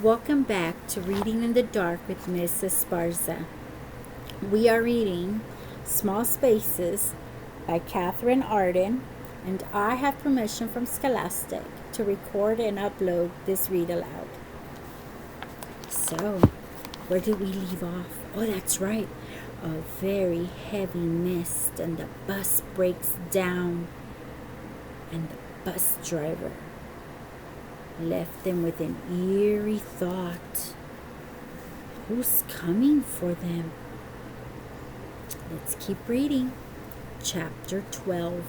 Welcome back to Reading in the Dark with Miss Esparza. We are reading Small Spaces by Katherine Arden, and I have permission from Scholastic to record and upload this read aloud. So, where did we leave off? Oh, that's right. A very heavy mist, and the bus breaks down, and the bus driver left them with an eerie thought. Who's coming for them? Let's keep reading. Chapter 12.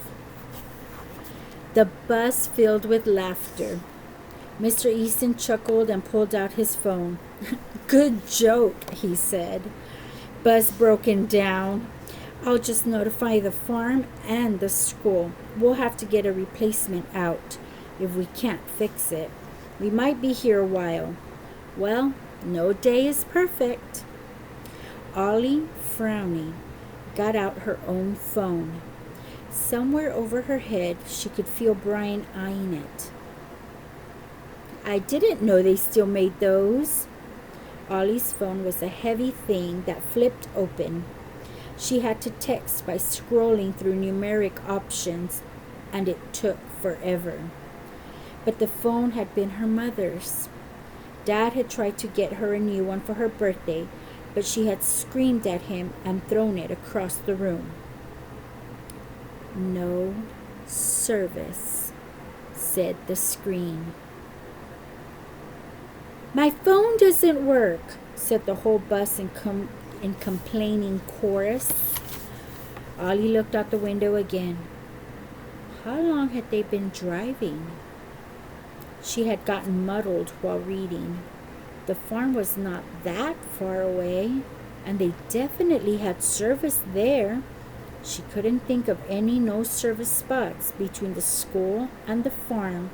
The bus filled with laughter. Mr. Easton chuckled and pulled out his phone. Good joke, he said. Bus broken down. I'll just notify the farm and the school. We'll have to get a replacement out. If we can't fix it, we might be here a while. Well, no day is perfect. Ollie, frowning, got out her own phone. Somewhere over her head, she could feel Brian eyeing it. I didn't know they still made those. Ollie's phone was a heavy thing that flipped open. She had to text by scrolling through numeric options, and it took forever. But the phone had been her mother's. Dad had tried to get her a new one for her birthday, but she had screamed at him and thrown it across the room. No service, said the screen. My phone doesn't work, said the whole bus in complaining chorus. Ollie looked out the window again. How long had they been driving? She had gotten muddled while reading. The farm was not that far away, and they definitely had service there. She couldn't think of any no-service spots between the school and the farm,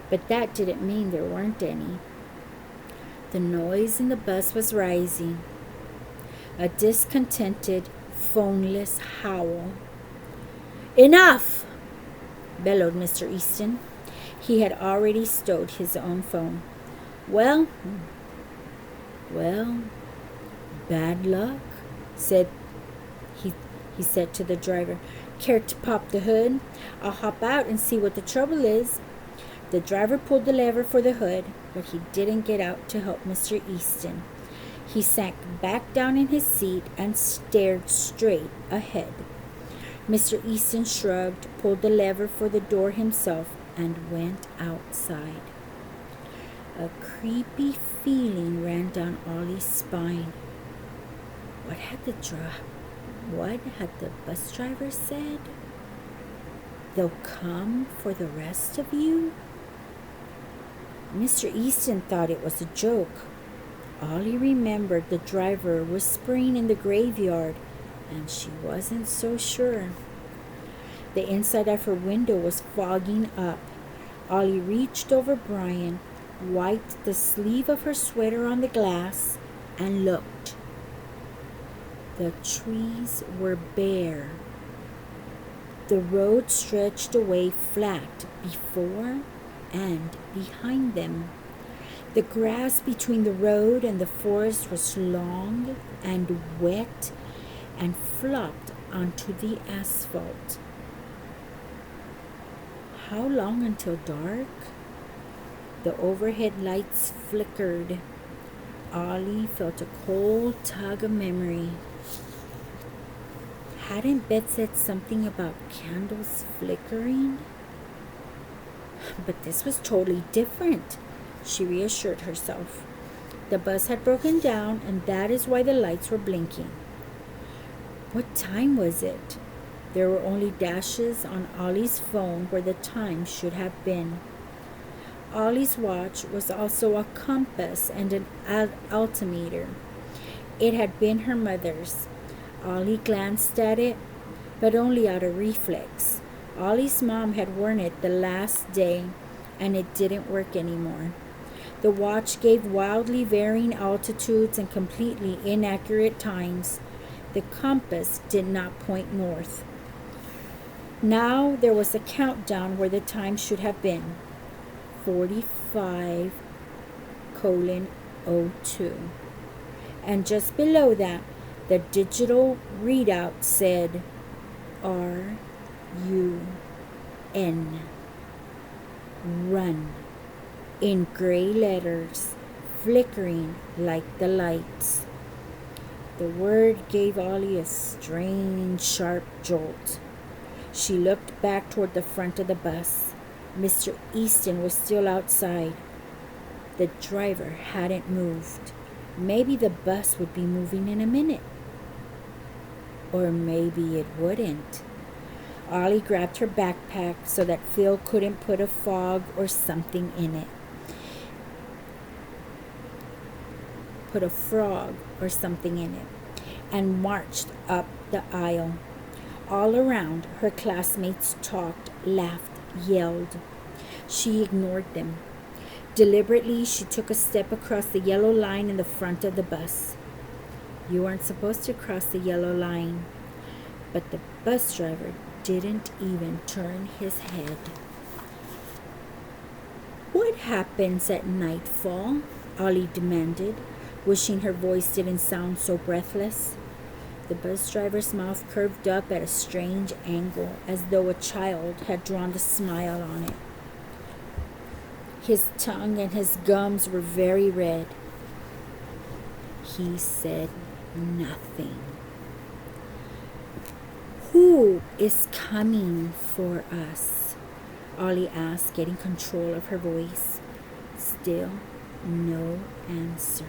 but that didn't mean there weren't any. The noise in the bus was rising, a discontented, phoneless howl. Enough! Bellowed Mr. Easton. He had already stowed his own phone. Well, bad luck, he said to the driver. Care to pop the hood? I'll hop out and see what the trouble is. The driver pulled the lever for the hood, but he didn't get out to help Mr. Easton. He sank back down in his seat and stared straight ahead. Mr. Easton shrugged, pulled the lever for the door himself, and went outside. A creepy feeling ran down Ollie's spine. What had the bus driver said? They'll come for the rest of you? Mr. Easton thought it was a joke. Ollie remembered the driver whispering in the graveyard, and she wasn't so sure. The inside of her window was fogging up. Ollie reached over Brian, wiped the sleeve of her sweater on the glass, and looked. The trees were bare. The road stretched away flat before and behind them. The grass between the road and the forest was long and wet and flopped onto the asphalt. How long until dark? The overhead lights flickered. Ollie felt a cold tug of memory. Hadn't Beth said something about candles flickering? But this was totally different, she reassured herself. The bus had broken down, and that is why the lights were blinking. What time was it? There were only dashes on Ollie's phone where the time should have been. Ollie's watch was also a compass and an altimeter. It had been her mother's. Ollie glanced at it, but only out of reflex. Ollie's mom had worn it the last day, and it didn't work anymore. The watch gave wildly varying altitudes and completely inaccurate times. The compass did not point north. Now there was a countdown where the time should have been. 45, 02. And just below that, the digital readout said RUN. Run. In gray letters, flickering like the lights. The word gave Ollie a strange, sharp jolt. She looked back toward the front of the bus. Mr. Easton was still outside. The driver hadn't moved. Maybe the bus would be moving in a minute. Or maybe it wouldn't. Ollie grabbed her backpack so that Phil couldn't put a frog or something in it. And marched up the aisle. All around, her classmates talked, laughed, yelled. She ignored them. Deliberately, she took a step across the yellow line in the front of the bus. You weren't supposed to cross the yellow line. But the bus driver didn't even turn his head. What happens at nightfall? Ollie demanded, wishing her voice didn't sound so breathless. The bus driver's mouth curved up at a strange angle, as though a child had drawn the smile on it. His tongue and his gums were very red. He said nothing. Who is coming for us? Ollie asked, getting control of her voice. Still no answer.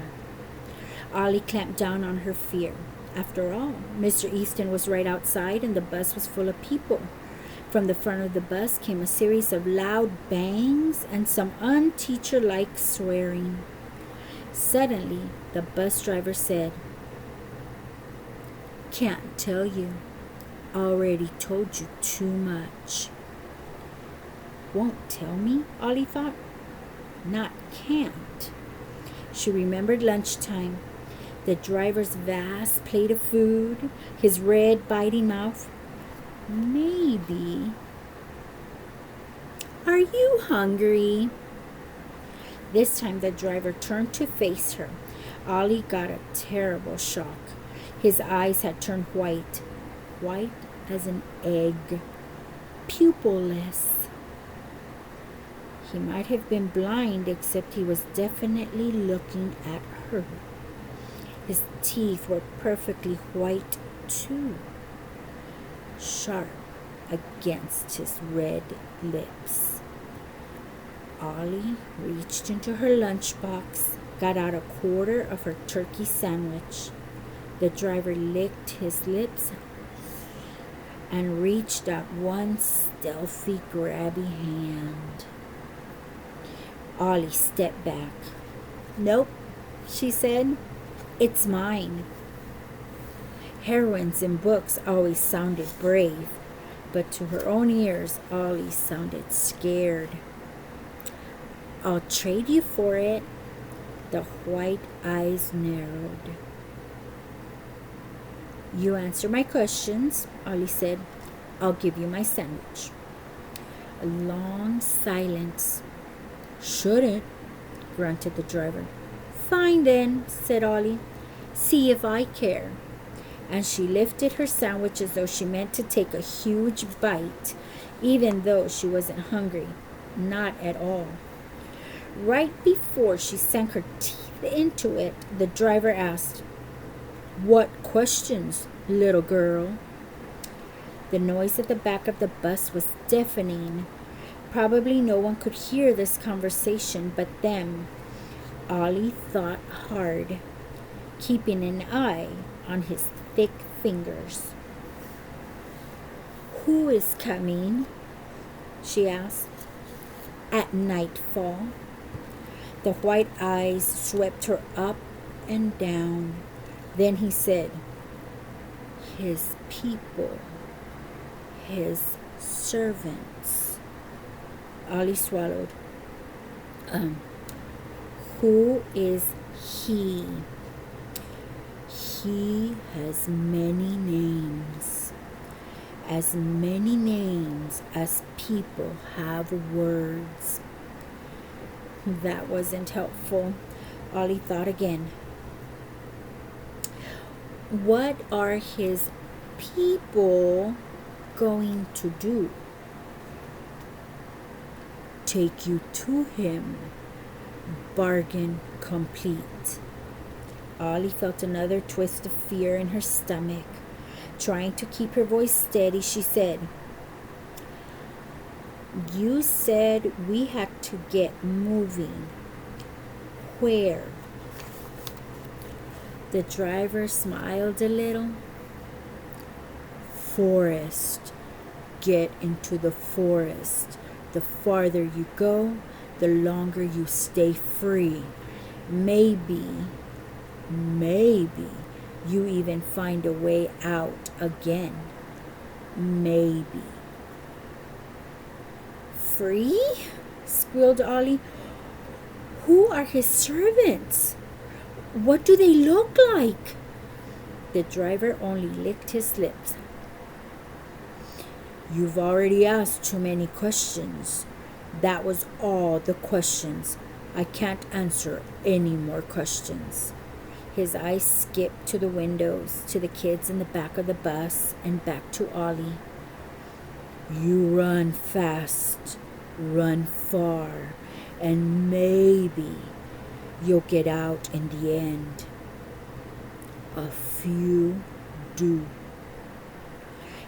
Ollie clamped down on her fear. After all, Mr. Easton was right outside and the bus was full of people. From the front of the bus came a series of loud bangs and some unteacher-like swearing. Suddenly, the bus driver said, "Can't tell you. Already told you too much." Won't tell me, Ollie thought. Not can't. She remembered lunchtime. The driver's vast plate of food, his red, biting mouth. Maybe. Are you hungry? This time the driver turned to face her. Ollie got a terrible shock. His eyes had turned white as an egg, pupilless. He might have been blind, except he was definitely looking at her. His teeth were perfectly white, too, sharp against his red lips. Ollie reached into her lunchbox, got out a quarter of her turkey sandwich. The driver licked his lips and reached out one stealthy, grabby hand. Ollie stepped back. "Nope," she said. "It's mine." Heroines in books always sounded brave, but to her own ears, Ollie sounded scared. "I'll trade you for it." The white eyes narrowed. "You answer my questions," Ollie said. "I'll give you my sandwich." A long silence. "Shouldn't," grunted the driver. "Fine then," said Ollie. "See if I care." And she lifted her sandwich as though she meant to take a huge bite, even though she wasn't hungry. Not at all. Right before she sank her teeth into it, the driver asked, "What questions, little girl?" The noise at the back of the bus was deafening. Probably no one could hear this conversation but them. Ollie thought hard, keeping an eye on his thick fingers. "Who is coming?" she asked. "At nightfall." The white eyes swept her up and down. Then he said, "His people, his servants." Ollie swallowed. Who is he? He has many names. As many names as people have words. That wasn't helpful. Ollie thought again. What are his people going to do? Take you to him. Bargain complete. Ollie felt another twist of fear in her stomach. Trying to keep her voice steady, she said, "You said we had to get moving. Where?" The driver smiled a little. "Forest. Get into the forest. The farther you go, the longer you stay free. Maybe you even find a way out again. Maybe." "Free?" squealed Ollie. "Who are his servants? What do they look like?" The driver only licked his lips. "You've already asked too many questions. That was all the questions. I can't answer any more questions." His eyes skipped to the windows, to the kids in the back of the bus, and back to Ollie. "You run fast, run far, and maybe you'll get out in the end. A few do."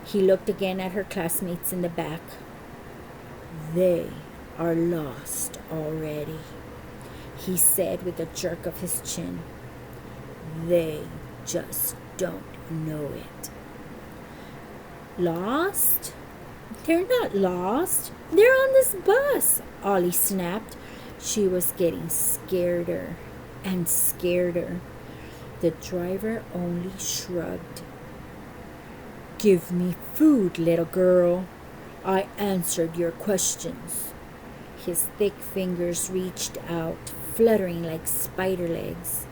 He looked again at her classmates in the back. "They are lost already," he said with a jerk of his chin. "They just don't know it." "Lost? They're not lost. They're on this bus," Ollie snapped. She was getting scareder and scareder. The driver only shrugged. "Give me food, little girl. I answered your questions." His thick fingers reached out, fluttering like spider legs.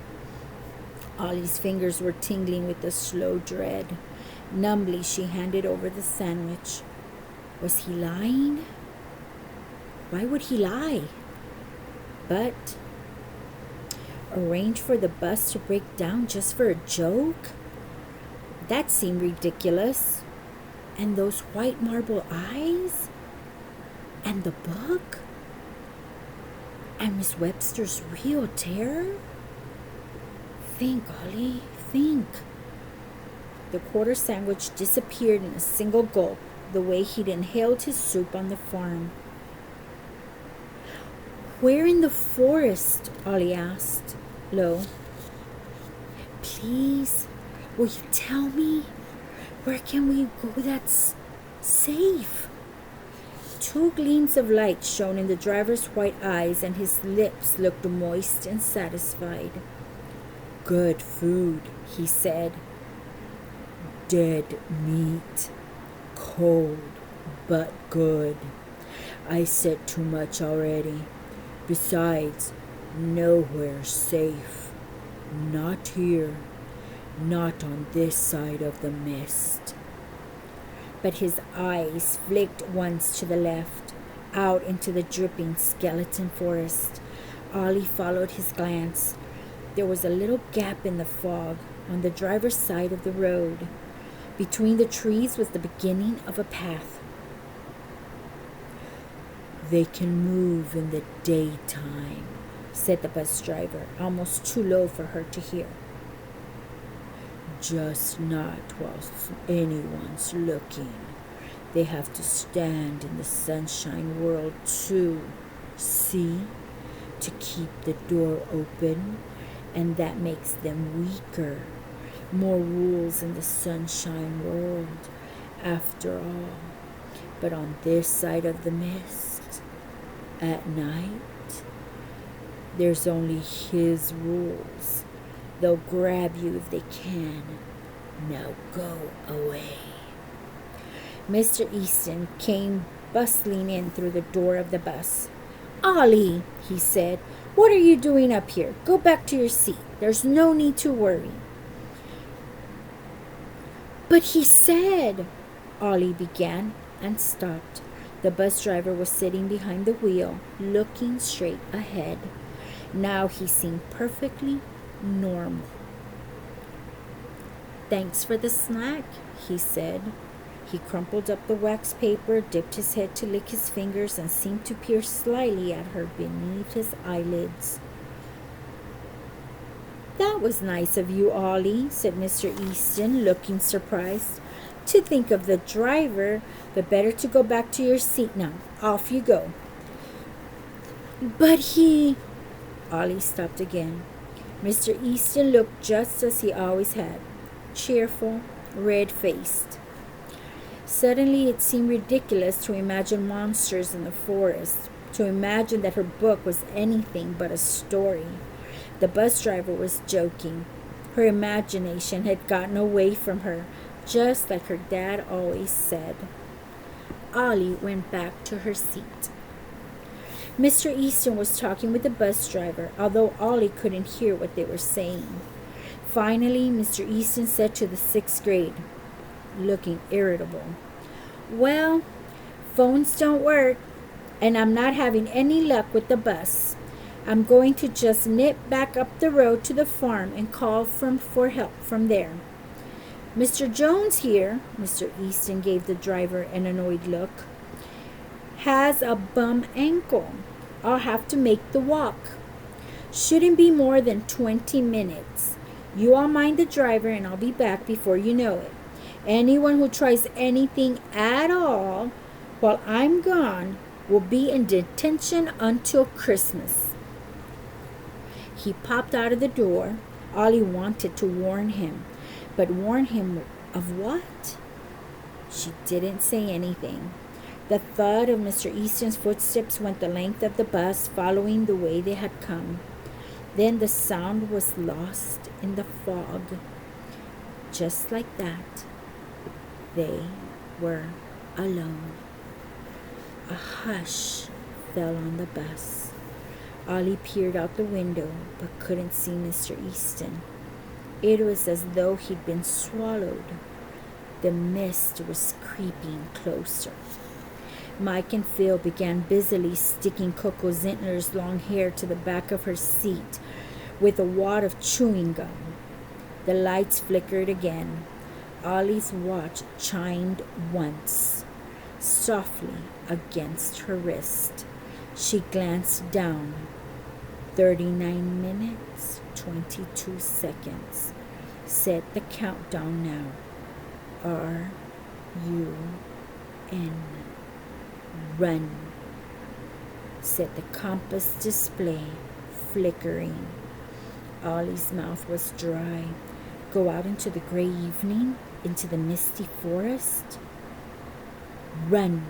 Ollie's fingers were tingling with a slow dread. Numbly, she handed over the sandwich. Was he lying? Why would he lie? But arrange for the bus to break down just for a joke? That seemed ridiculous. And those white marble eyes? And the book? And Miss Webster's real terror? Think, Ollie, think. The quarter sandwich disappeared in a single gulp, the way he'd inhaled his soup on the farm. "Where in the forest?" Ollie asked, low. "Please, will you tell me? Where can we go that's safe?" Two gleams of light shone in the driver's white eyes, and his lips looked moist and satisfied. "Good food," he said. "Dead meat. Cold, but good. I said too much already. Besides, nowhere's safe. Not here. Not on this side of the mist." But his eyes flicked once to the left, out into the dripping skeleton forest. Ollie followed his glance. There was a little gap in the fog on the driver's side of the road. Between the trees was the beginning of a path. "They can move in the daytime," said the bus driver, almost too low for her to hear. "Just not while anyone's looking. They have to stand in the sunshine world too. See? To keep the door open. And that makes them weaker. More rules in the sunshine world, after all. But on this side of the mist, at night, there's only his rules. They'll grab you if they can. Now go away." Mr. Easton came bustling in through the door of the bus. "Ollie," he said, "what are you doing up here? Go back to your seat. There's no need to worry." "But he said," Ollie began and stopped. The bus driver was sitting behind the wheel, looking straight ahead. Now he seemed perfectly normal. "Thanks for the snack," he said. He crumpled up the wax paper, dipped his head to lick his fingers, and seemed to peer slyly at her beneath his eyelids. "That was nice of you, Ollie," said Mr. Easton, looking surprised. "To think of the driver, but better to go back to your seat now. Off you go." "But he—" Ollie stopped again. Mr. Easton looked just as he always had, cheerful, red-faced. Suddenly it seemed ridiculous to imagine monsters in the forest, to imagine that her book was anything but a story. The bus driver was joking. Her imagination had gotten away from her, just like her dad always said. Ollie went back to her seat. Mr. Easton was talking with the bus driver, although Ollie couldn't hear what they were saying. Finally, Mr. Easton said to the 6th grade, looking irritable, "Well, phones don't work, and I'm not having any luck with the bus. I'm going to just nip back up the road to the farm and call for help from there." "Mr. Jones here," Mr. Easton gave the driver an annoyed look, "has a bum ankle. I'll have to make the walk. Shouldn't be more than 20 minutes. You all mind the driver and I'll be back before you know it. Anyone who tries anything at all while I'm gone will be in detention until Christmas." He popped out of the door. Ollie wanted to warn him, but warn him of what? She didn't say anything. The thud of Mr. Easton's footsteps went the length of the bus, following the way they had come. Then the sound was lost in the fog. Just like that, they were alone. A hush fell on the bus. Ollie peered out the window, but couldn't see Mr. Easton. It was as though he'd been swallowed. The mist was creeping closer. Mike and Phil began busily sticking Coco Zintner's long hair to the back of her seat with a wad of chewing gum. The lights flickered again. Ollie's watch chimed once, softly against her wrist. She glanced down. 39 minutes, 22 seconds. Set the countdown now. R-U-N. Run, said the compass display, flickering. Ollie's mouth was dry. Go out into the gray evening, into the misty forest? Run,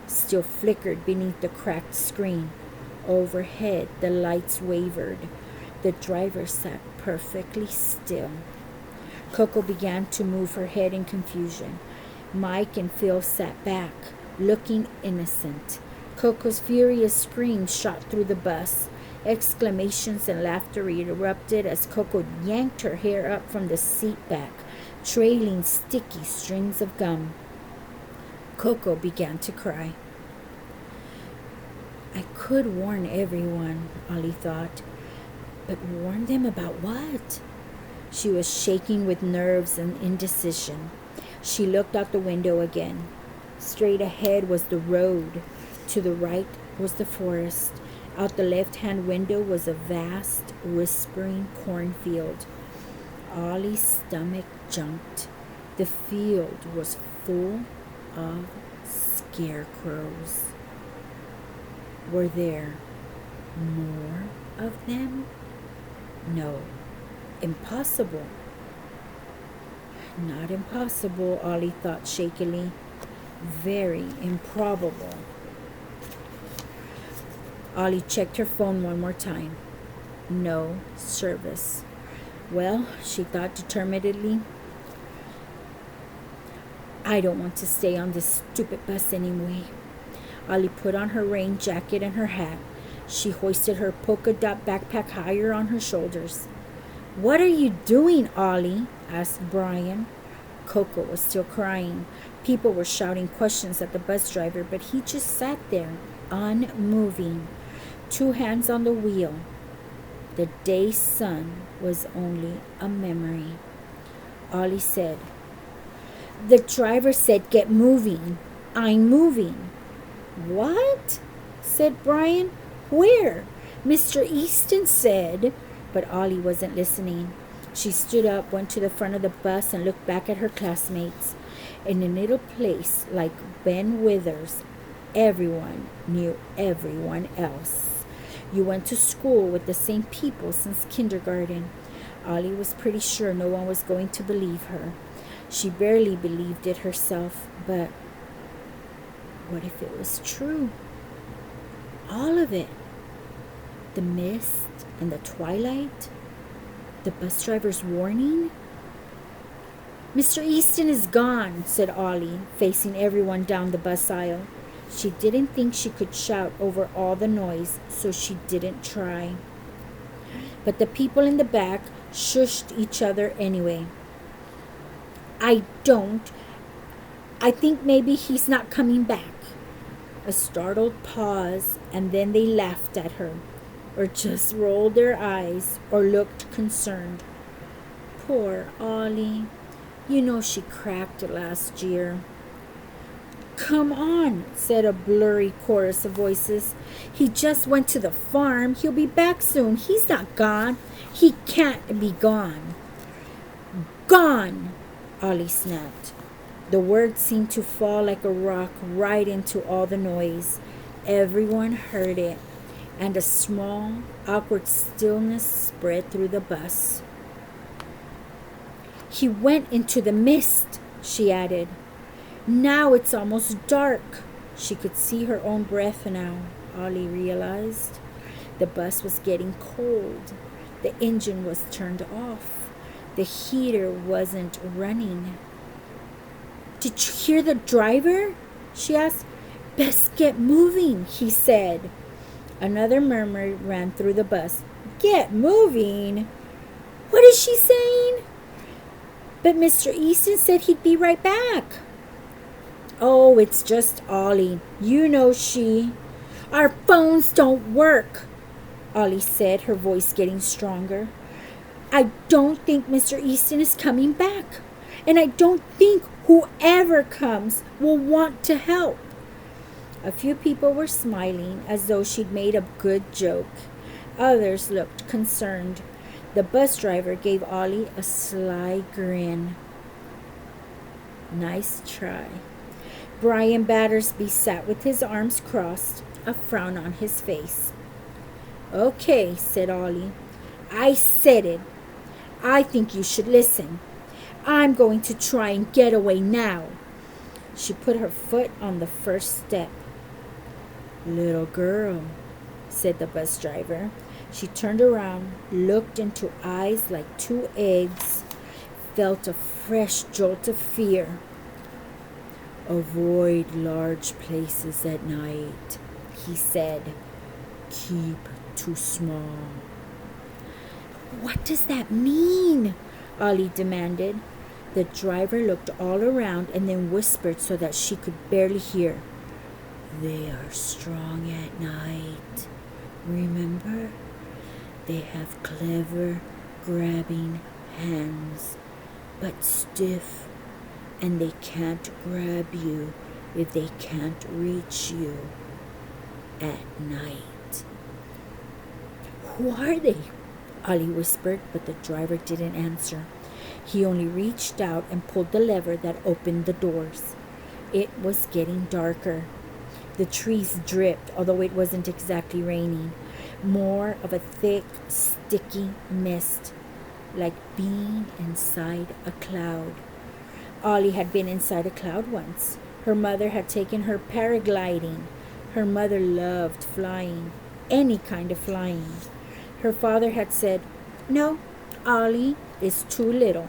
still flickered beneath the cracked screen. Overhead, the lights wavered. The driver sat perfectly still. Coco began to move her head in confusion. Mike and Phil sat back, looking innocent. Coco's furious screams shot through the bus. Exclamations and laughter erupted as Coco yanked her hair up from the seat back, trailing sticky strings of gum. Coco began to cry. I could warn everyone, Ollie thought. But warn them about what? She was shaking with nerves and indecision. She looked out the window again. Straight ahead was the road. To the right was the forest. Out the left-hand window was a vast, whispering cornfield. Ollie's stomach jumped. The field was full of scarecrows. Were there more of them? No, impossible. Not impossible, Ollie thought shakily. Very improbable. Ollie checked her phone one more time. No service. Well, she thought determinedly, I don't want to stay on this stupid bus anyway. Ollie put on her rain jacket and her hat. She hoisted her polka dot backpack higher on her shoulders. What are you doing, Ollie? Asked Brian. Coco was still crying. People were shouting questions at the bus driver, but he just sat there, unmoving, 2 hands on the wheel. The day's sun was only a memory. Ollie said, "The driver said get moving. I'm moving." "What?" said Brian. "Where?" "Mr. Easton said." But Ollie wasn't listening. She stood up, went to the front of the bus, and looked back at her classmates. In a little place like Ben Withers, everyone knew everyone else. You went to school with the same people since kindergarten. Ollie was pretty sure no one was going to believe her. She barely believed it herself, but what if it was true? All of it. The mist and the twilight. The bus driver's warning. "Mr. Easton is gone," said Ollie, facing everyone down the bus aisle. She didn't think she could shout over all the noise, so she didn't try. But the people in the back shushed each other anyway. I think maybe he's not coming back." A startled pause, and then they laughed at her, or just rolled their eyes, or looked concerned. "Poor Ollie. You know she cracked last year." "Come on," said a blurry chorus of voices. "He just went to the farm. He'll be back soon. He's not gone. He can't be gone." "Gone!" Ollie snapped. The word seemed to fall like a rock right into all the noise. Everyone heard it, and a small, awkward stillness spread through the bus. "He went into the mist," she added. "Now it's almost dark." She could see her own breath now, Ollie realized. The bus was getting cold. The engine was turned off. The heater wasn't running. "Did you hear the driver?" she asked. "Best get moving," he said. Another murmur ran through the bus. "Get moving? What is she saying?" "But Mr. Easton said he'd be right back." "Oh, it's just Ollie. You know she—" "Our phones don't work," Ollie said, her voice getting stronger. "I don't think Mr. Easton is coming back. And I don't think whoever comes will want to help." A few people were smiling as though she'd made a good joke. Others looked concerned. The bus driver gave Ollie a sly grin. "Nice try." Brian Battersby sat with his arms crossed, a frown on his face. "Okay," said Ollie. "I said it. I think you should listen. I'm going to try and get away now." She put her foot on the first step. "Little girl," said the bus driver. She turned around, looked into eyes like two eggs, felt a fresh jolt of fear. "Avoid large places at night," he said. "Keep to small." "What does that mean?" Ollie demanded. The driver looked all around and then whispered so that she could barely hear. "They are strong at night. Remember? They have clever, grabbing hands, but stiff, and they can't grab you if they can't reach you at night." "Who are they?" Ollie whispered, but the driver didn't answer. He only reached out and pulled the lever that opened the doors. It was getting darker. The trees dripped, although it wasn't exactly raining. More of a thick, sticky mist, like being inside a cloud. Ollie had been inside a cloud once. Her mother had taken her paragliding. Her mother loved flying, any kind of flying. Her father had said, "No, Ollie is too little."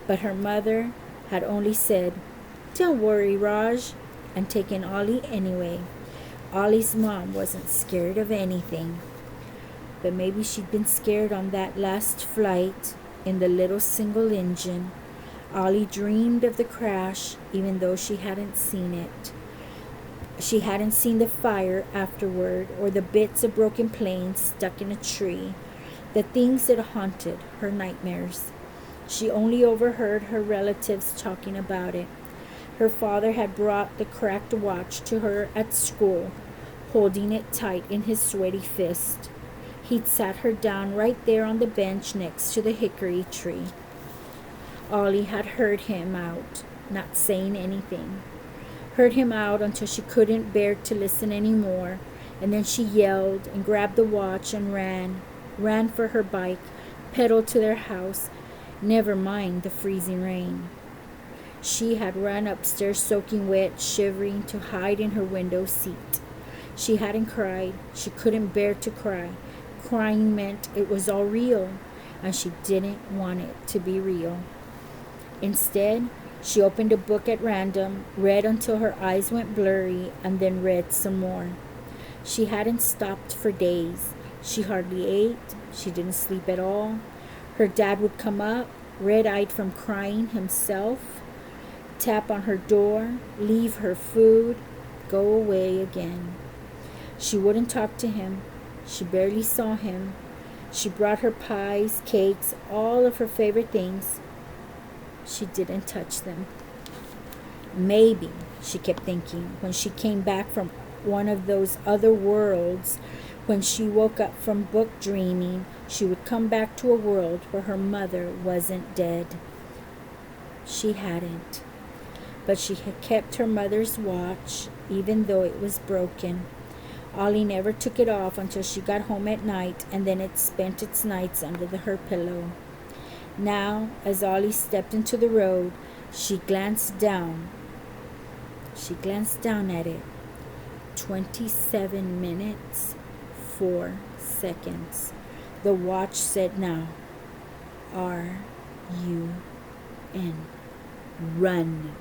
But her mother had only said, "Don't worry, Raj," and taken Ollie anyway. Ollie's mom wasn't scared of anything. But maybe she'd been scared on that last flight in the little single engine. Ollie dreamed of the crash, even though she hadn't seen it. She hadn't seen the fire afterward or the bits of broken planes stuck in a tree. the things that haunted her nightmares. She only overheard her relatives talking about it. Her father had brought the cracked watch to her at school, holding it tight in his sweaty fist. He'd sat her down right there on the bench next to the hickory tree. Ollie had heard him out, not saying anything. Heard him out until she couldn't bear to listen anymore, and then she yelled and grabbed the watch and ran for her bike, pedaled to their house, never mind the freezing rain. She had run upstairs soaking wet, shivering, to hide in her window seat. She hadn't cried. She couldn't bear to cry. Crying meant it was all real, and she didn't want it to be real. Instead, she opened a book at random, read until her eyes went blurry, and then read some more. She hadn't stopped for days. She hardly ate. She didn't sleep at all. Her dad would come up, red-eyed from crying himself, tap on her door, leave her food, go away again. She wouldn't talk to him. She barely saw him. She brought her pies, cakes, all of her favorite things. She didn't touch them. Maybe, she kept thinking, when she came back from one of those other worlds, when she woke up from book dreaming, she would come back to a world where her mother wasn't dead. She hadn't. But she had kept her mother's watch, even though it was broken. Ollie never took it off until she got home at night, and then it spent its nights under her pillow. Now, as Ollie stepped into the road, she glanced down. She glanced down at it. 27 minutes, 4 seconds. The watch said now, R-U-N. Run.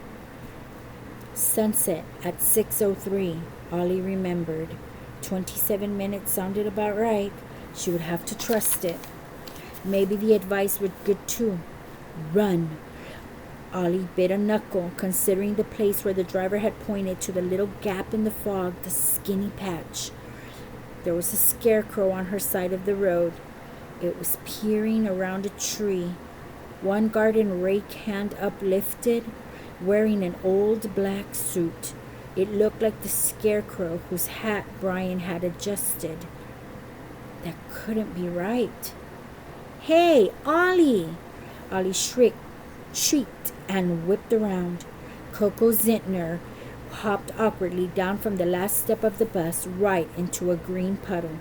Sunset at 6:03, Ollie remembered. 27 minutes sounded about right. She would have to trust it. Maybe the advice was good too. Run. Ollie bit a knuckle, considering the place where the driver had pointed to the little gap in the fog, the skinny patch. There was a scarecrow on her side of the road. It was peering around a tree, one garden rake hand uplifted, wearing an old black suit. It looked like the scarecrow whose hat Brian had adjusted. That couldn't be right. Hey, Ollie! Ollie shrieked and whipped around. Coco Zintner hopped awkwardly down from the last step of the bus right into a green puddle.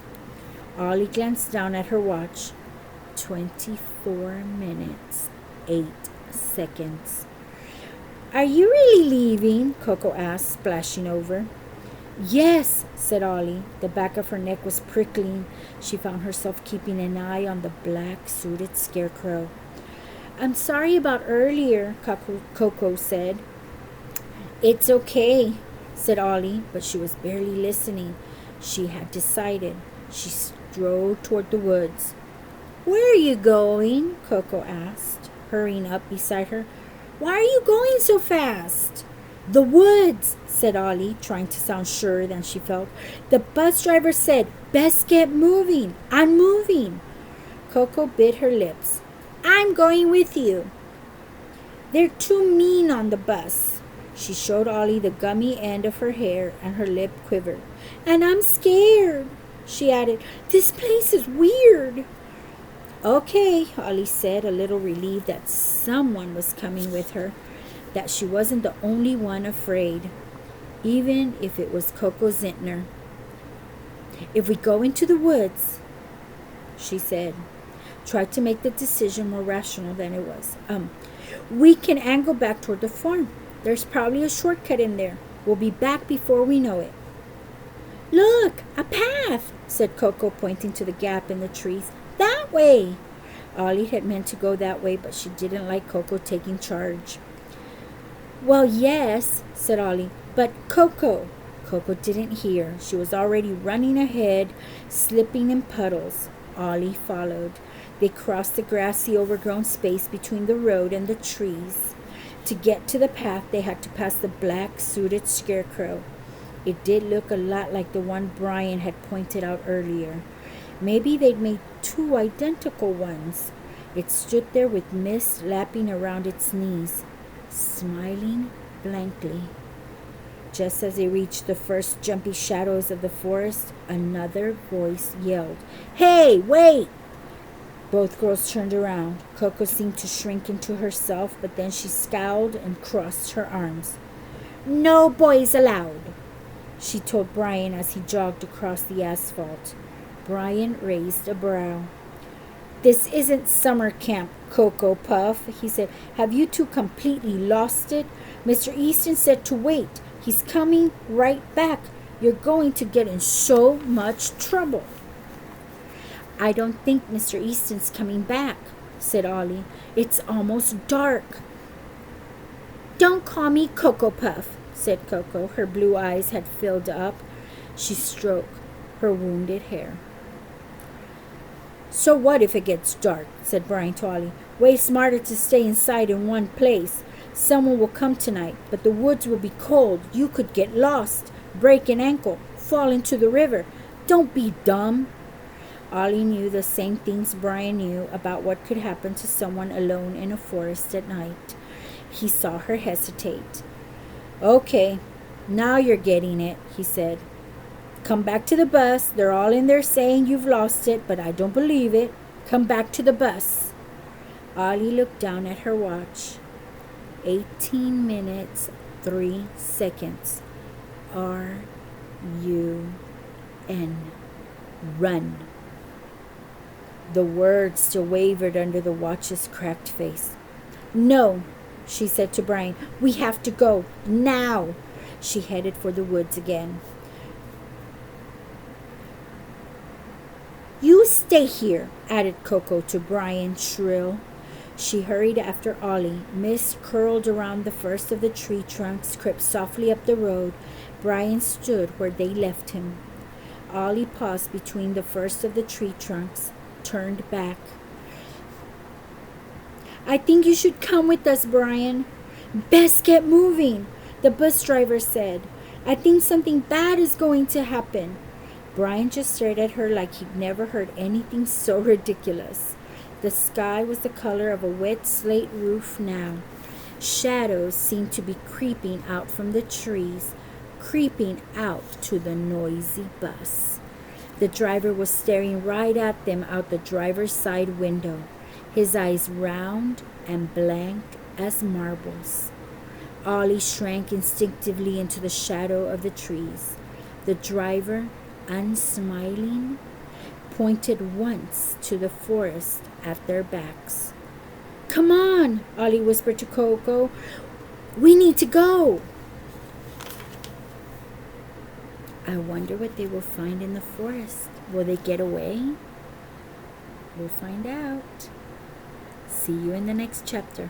Ollie glanced down at her watch. 24 minutes, 8 seconds. Are you really leaving? Coco asked, splashing over. Yes, said Ollie. The back of her neck was prickling. She found herself keeping an eye on the black-suited scarecrow. I'm sorry about earlier, Coco said. It's okay, said Ollie, but she was barely listening. She had decided. She strode toward the woods. Where are you going? Coco asked, hurrying up beside her. Why are you going so fast? The woods, said Ollie, trying to sound surer than she felt. The bus driver said, best get moving. I'm moving. Coco bit her lips. I'm going with you. They're too mean on the bus. She showed Ollie the gummy end of her hair, and her lip quivered. And I'm scared, she added. This place is weird. Okay, Ollie said, a little relieved that someone was coming with her, that she wasn't the only one afraid, even if it was Coco Zintner. If we go into the woods, she said, tried to make the decision more rational than it was. We can angle back toward the farm. There's probably a shortcut in there. We'll be back before we know it. Look, a path, said Coco, pointing to the gap in the trees. That way. Ollie had meant to go that way, but she didn't like Coco taking charge. Well, yes, said Ollie, but Coco. Coco didn't hear. She was already running ahead, slipping in puddles. Ollie followed. They crossed the grassy, overgrown space between the road and the trees. To get to the path, they had to pass the black-suited scarecrow. It did look a lot like the one Brian had pointed out earlier. Maybe they'd made two identical ones. It stood there with mist lapping around its knees, smiling blankly. Just as they reached the first jumpy shadows of the forest, another voice yelled, "Hey, wait!" Both girls turned around. Coco seemed to shrink into herself, but then she scowled and crossed her arms. "No boys allowed," she told Brian as he jogged across the asphalt. Brian raised a brow. "This isn't summer camp, Coco Puff," he said. "Have you two completely lost it? Mr. Easton said to wait. He's coming right back. You're going to get in so much trouble." "I don't think Mr. Easton's coming back," said Ollie. "It's almost dark." "Don't call me Coco Puff," said Coco. Her blue eyes had filled up. She stroked her wounded hair. "So what if it gets dark?" said Brian to Ollie. "Way smarter to stay inside in one place. Someone will come tonight, but the woods will be cold. You could get lost, break an ankle, fall into the river. Don't be dumb." Ollie knew the same things Brian knew about what could happen to someone alone in a forest at night. He saw her hesitate. "Okay, now you're getting it," he said. "Come back to the bus. They're all in there saying you've lost it, but I don't believe it. Come back to the bus." Ollie looked down at her watch. 18 minutes, 3 seconds. R-U-N. Run. The word still wavered under the watch's cracked face. "No," she said to Brian. "We have to go. Now." She headed for the woods again. "You stay here," added Coco to Brian's shrill. She hurried after Ollie. Mist curled around the first of the tree trunks, crept softly up the road. Brian stood where they left him. Ollie paused between the first of the tree trunks, turned back. "I think you should come with us, Brian." "Best get moving," the bus driver said. "I think something bad is going to happen." Brian just stared at her like he'd never heard anything so ridiculous. The sky was the color of a wet slate roof now. Shadows seemed to be creeping out from the trees, creeping out to the noisy bus. The driver was staring right at them out the driver's side window, his eyes round and blank as marbles. Ollie shrank instinctively into the shadow of the trees. The driver, unsmiling, pointed once to the forest at their backs. "Come on," Ollie whispered to Coco. "We need to go." I wonder what they will find in the forest. Will they get away? We'll find out. See you in the next chapter.